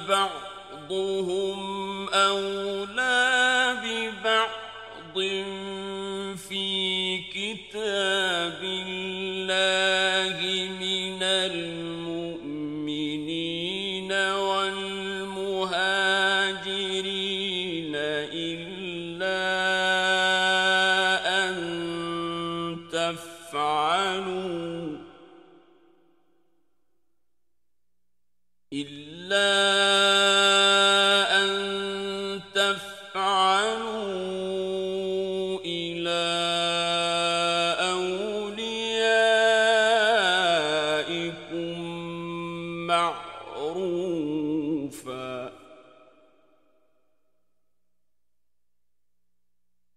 بعضهم أولى ببعض في كتاب الله من المؤمنين والمهاجرين إلا أن تفعلوا إلى أوليائكم معروفا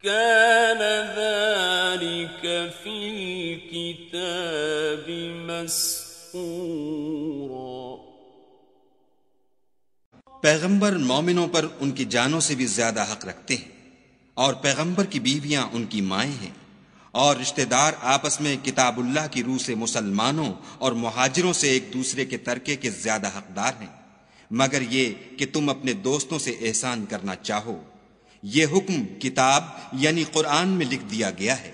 كان ذلك في الكتاب مسطورا। पैगंबर मोमिनों पर उनकी जानों से भी ज्यादा हक रखते हैं और पैगंबर की बीवियां उनकी माएं हैं और रिश्तेदार आपस में किताबुल्लाह की रूह से मुसलमानों और मुहाजिरों से एक दूसरे के तरके के ज्यादा हकदार हैं, मगर ये कि तुम अपने दोस्तों से एहसान करना चाहो। ये हुक्म किताब यानी कुरान में लिख दिया गया है।